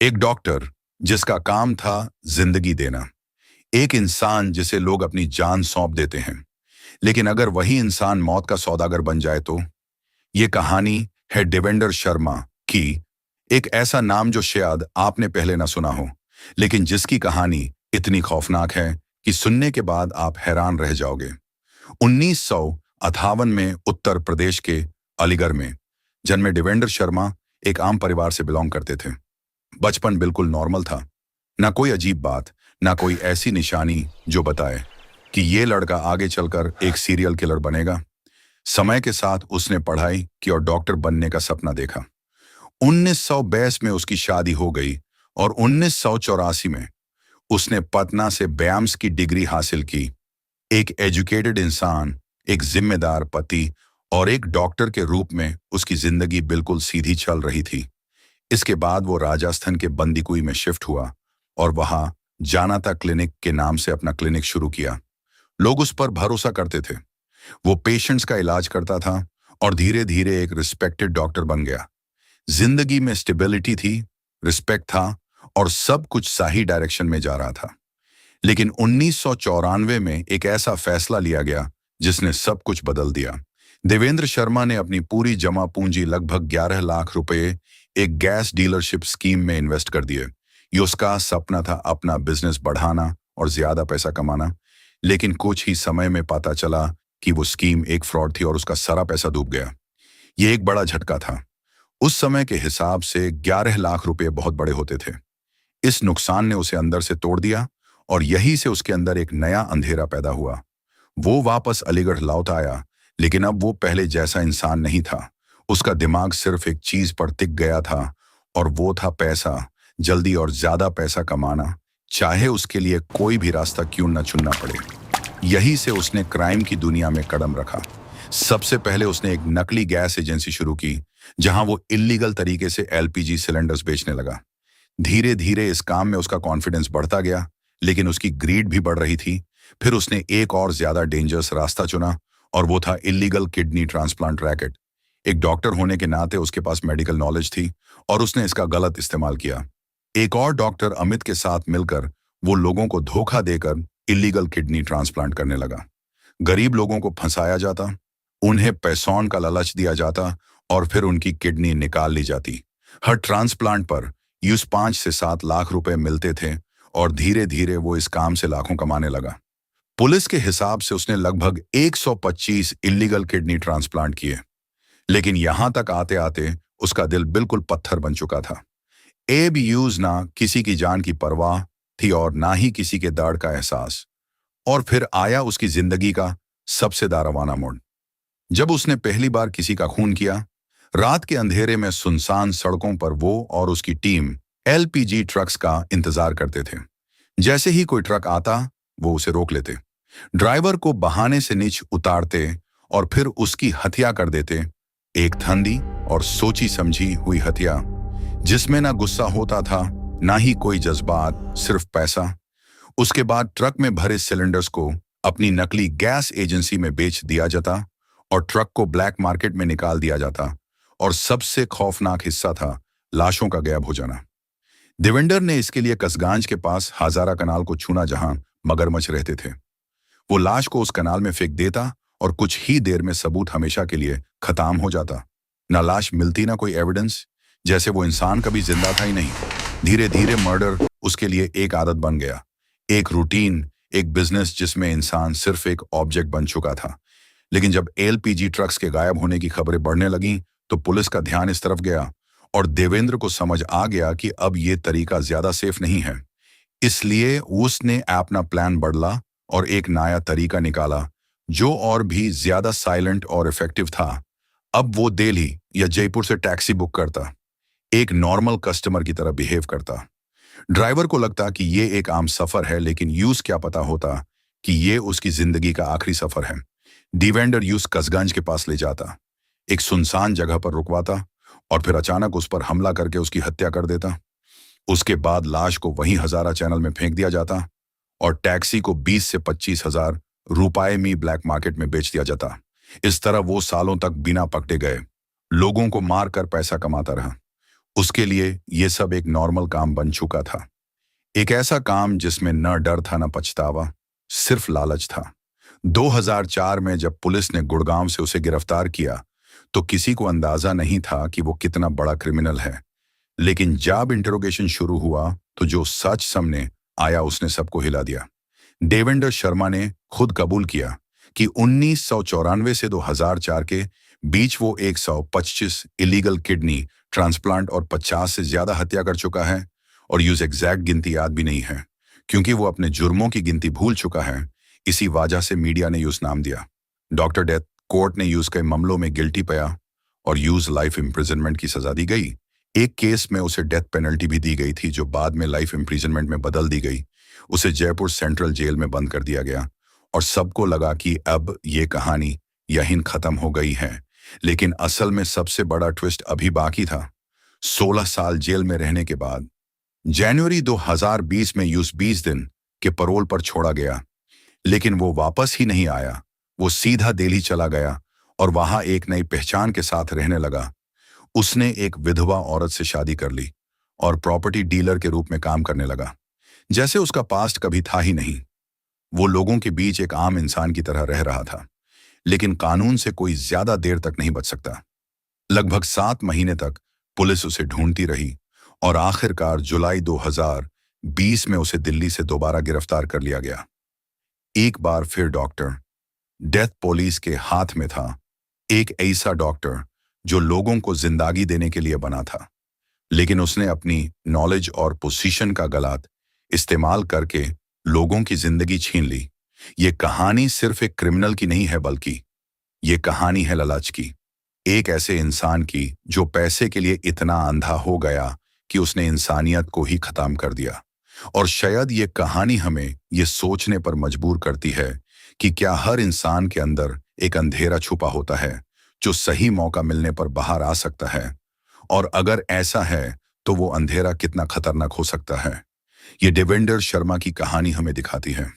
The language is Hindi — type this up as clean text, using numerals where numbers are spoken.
एक डॉक्टर जिसका काम था जिंदगी देना। एक इंसान जिसे लोग अपनी जान सौंप देते हैं। लेकिन अगर वही इंसान मौत का सौदागर बन जाए तो। ये कहानी है देवेंद्र शर्मा की। एक ऐसा नाम जो शायद आपने पहले ना सुना हो, लेकिन जिसकी कहानी इतनी खौफनाक है कि सुनने के बाद आप हैरान रह जाओगे। 1958 में उत्तर प्रदेश के अलीगढ़ में जन्मे देवेंद्र शर्मा एक आम परिवार से बिलोंग करते थे। बचपन बिल्कुल नॉर्मल था। ना कोई अजीब बात, ना कोई ऐसी निशानी जो बताए कि ये लड़का आगे चलकर एक सीरियल किलर बनेगा। समय के साथ उसने पढ़ाई की और डॉक्टर बनने का सपना देखा। 1922 में उसकी शादी हो गई और 1984 में उसने पटना से ब्याम्स की डिग्री हासिल की। एक एजुकेटेड इंसान, एक जिम्मेदार पति और एक डॉक्टर के रूप में उसकी जिंदगी बिल्कुल सीधी चल रही थी। इसके बाद वो राजस्थान के बंदीकुई में शिफ्ट हुआ और वहां जानाता क्लिनिक के नाम से अपना क्लिनिक शुरू किया। लोग उस पर भरोसा करते थे। वो पेशेंट्स का इलाज करता था और धीरे धीरे एक रिस्पेक्टेड डॉक्टर बन गया। जिंदगी में स्टेबिलिटी थी, रिस्पेक्ट था और सब कुछ सही डायरेक्शन में जा रहा था। लेकिन 1994 में एक ऐसा फैसला लिया गया जिसने सब कुछ बदल दिया। देवेंद्र शर्मा ने अपनी पूरी जमा पूंजी लगभग 11 लाख रुपए एक गैस डीलरशिप स्कीम में इन्वेस्ट कर दिए। ये उसका सपना था, अपना बिजनेस बढ़ाना और ज्यादा पैसा कमाना। लेकिन कुछ ही समय में पता चला कि वो स्कीम एक फ्रॉड थी और उसका सारा पैसा डूब गया। ये एक बड़ा झटका था। उस समय के हिसाब से 11 लाख रुपए बहुत बड़े होते थे। इस नुकसान ने उसे अंदर से तोड़ दिया और यहीं से उसके अंदर एक नया अंधेरा पैदा हुआ। वो वापस अलीगढ़ लौट आया, लेकिन अब वो पहले जैसा इंसान नहीं था। उसका दिमाग सिर्फ एक चीज पर टिक गया था और वो था पैसा, जल्दी और ज्यादा पैसा कमाना, चाहे उसके लिए कोई भी रास्ता क्यों न चुनना पड़े। यही से उसने क्राइम की दुनिया में कदम रखा। सबसे पहले उसने एक नकली गैस एजेंसी शुरू की, जहां वो इलीगल तरीके से एलपीजी सिलेंडर्स बेचने लगा। धीरे धीरे इस काम में उसका कॉन्फिडेंस बढ़ता गया, लेकिन उसकी ग्रीड भी बढ़ रही थी। फिर उसने एक और ज्यादा डेंजरस रास्ता चुना और वो था इलीगल किडनी ट्रांसप्लांट रैकेट। एक डॉक्टर होने के नाते उसके पास मेडिकल नॉलेज थी और उसने इसका गलत इस्तेमाल किया। एक और डॉक्टर अमित के साथ मिलकर वो लोगों को धोखा देकर इलीगल किडनी ट्रांसप्लांट करने लगा। गरीब लोगों को फंसाया जाता, उन्हें पैसौन का लालच दिया जाता और फिर उनकी किडनी निकाल ली जाती। हर ट्रांसप्लांट पर यूं 5 से 7 लाख रुपए मिलते थे और धीरे धीरे वो इस काम से लाखों कमाने लगा। पुलिस के हिसाब से उसने लगभग 125 इलीगल किडनी ट्रांसप्लांट किए। लेकिन यहां तक आते आते उसका दिल बिल्कुल पत्थर बन चुका था। एब यूज ना किसी की जान की परवाह थी और ना ही किसी के दर्द का एहसास। और फिर आया उसकी जिंदगी का सबसे दारवाना मोड़, जब उसने पहली बार किसी का खून किया। रात के अंधेरे में सुनसान सड़कों पर वो और उसकी टीम एलपीजी ट्रक्स का इंतजार करते थे। जैसे ही कोई ट्रक आता, वो उसे रोक लेते, ड्राइवर को बहाने से नीचे उतारते और फिर उसकी हत्या कर देते। एक ठंडी और सोची समझी हुई हत्या, जिसमें ना गुस्सा होता था, ना ही कोई जज्बात, सिर्फ पैसा। उसके बाद ट्रक में भरे सिलेंडर्स को अपनी नकली गैस एजेंसी में बेच दिया जाता और ट्रक को ब्लैक मार्केट में निकाल दिया जाता। और सबसे खौफनाक हिस्सा था लाशों का गायब हो जाना। देवेंद्र ने इसके लिए कसगांज के पास हजारा कनाल को चुना, जहां मगरमच्छ रहते थे। वो लाश को उस कनाल में फेंक देता और कुछ ही देर में सबूत हमेशा के लिए खत्म हो जाता। ना लाश मिलती, ना कोई एविडेंस, जैसे वो इंसान कभी जिंदा था ही नहीं। धीरे धीरे मर्डर उसके लिए एक आदत बन गया, एक रूटीन, एक बिजनेस जिसमें इंसान सिर्फ एक ऑब्जेक्ट बन चुका था। लेकिन जब एलपीजी ट्रक्स के गायब होने की खबरें बढ़ने लगीं, तो पुलिस का ध्यान इस तरफ गया और देवेंद्र को समझ आ गया कि अब ये तरीका ज्यादा सेफ नहीं है। इसलिए उसने अपना प्लान बदला और एक नया तरीका निकाला, जो और भी ज्यादा साइलेंट और इफेक्टिव था। अब वो दिल्ली या जयपुर से टैक्सी बुक करता, एक नॉर्मल कस्टमर की तरह बिहेव करता। ड्राइवर को लगता कि ये एक आम सफर है, लेकिन यूज क्या पता होता कि ये उसकी जिंदगी का आखिरी सफर है। देवेंद्र यूज कसगंज के पास ले जाता, एक सुनसान जगह पर रुकवाता और फिर अचानक उस पर हमला करके उसकी हत्या कर देता। उसके बाद लाश को वहीं हजारा चैनल में फेंक दिया जाता और टैक्सी को 20 से 25 हजार रुपए में ब्लैक मार्केट में बेच दिया जाता। इस तरह वो सालों तक बिना पकड़े गए लोगों को मारकर पैसा कमाता रहा। उसके लिए ये सब एक नॉर्मल काम बन चुका था। एक ऐसा काम जिसमें न डर था न पछतावा, सिर्फ लालच था। 2004 में जब पुलिस ने गुड़गांव से उसे गिरफ्तार किया तो किसी को अंदाजा नहीं था कि वो कितना बड़ा क्रिमिनल है। लेकिन जब इंटरोगेशन शुरू हुआ तो जो सच सामने आया उसने सबको हिला दिया। देवेंद्र शर्मा ने खुद कबूल किया कि 1994 से 2004 के बीच वो 125 इलीगल किडनी ट्रांसप्लांट और 50 से ज्यादा हत्या कर चुका है। और यूज एग्जैक्ट गिनती याद भी नहीं है क्योंकि वो अपने जुर्मों की गिनती भूल चुका है। इसी वजह से मीडिया ने यूज नाम दिया। डॉक्टर डेथ कोर्ट ने यूज के मामलों में गिल्टी पाया और यूज लाइफ इम्प्रिजनमेंट की सजा दी गई। एक केस में उसे डेथ पेनल्टी भी दी गई थी जो बाद में लाइफ इम्प्रिजनमेंट में बदल दी गई। उसे जयपुर सेंट्रल जेल में बंद कर दिया गया और सबको लगा कि अब ये कहानी यहीं खत्म हो गई है। लेकिन असल में सबसे बड़ा ट्विस्ट अभी बाकी था। 16 साल जेल में रहने के बाद जनवरी 2020 में यूस 20 दिन के पैरोल पर छोड़ा गया। लेकिन वो वापस ही नहीं आया। वो सीधा दिल्ली चला गया और वहां एक नई पहचान के साथ रहने लगा। उसने एक विधवा औरत से शादी कर ली और प्रॉपर्टी डीलर के रूप में काम करने लगा, जैसे उसका पास्ट कभी था ही नहीं। वो लोगों के बीच एक आम इंसान की तरह रह रहा था, लेकिन कानून से कोई ज्यादा देर तक नहीं बच सकता। लगभग 7 महीने तक पुलिस उसे ढूंढती रही और आखिरकार जुलाई 2020 में उसे दिल्ली से दोबारा गिरफ्तार कर लिया गया। एक बार फिर डॉक्टर डेथ पुलिस के हाथ में था, एक ऐसा डॉक्टर जो लोगों को जिंदगी देने के लिए बना था। लेकिन उसने अपनी नॉलेज और पोजीशन का गलत इस्तेमाल करके लोगों की जिंदगी छीन ली। ये कहानी सिर्फ एक क्रिमिनल की नहीं है, बल्कि ये कहानी है लालच की। एक ऐसे इंसान की जो पैसे के लिए इतना अंधा हो गया कि उसने इंसानियत को ही खत्म कर दिया। और शायद ये कहानी हमें ये सोचने पर मजबूर करती है कि क्या हर इंसान के अंदर एक अंधेरा छुपा होता है जो सही मौका मिलने पर बाहर आ सकता है, और अगर ऐसा है तो वो अंधेरा कितना खतरनाक हो सकता है। ये देवेंद्र शर्मा की कहानी हमें दिखाती है।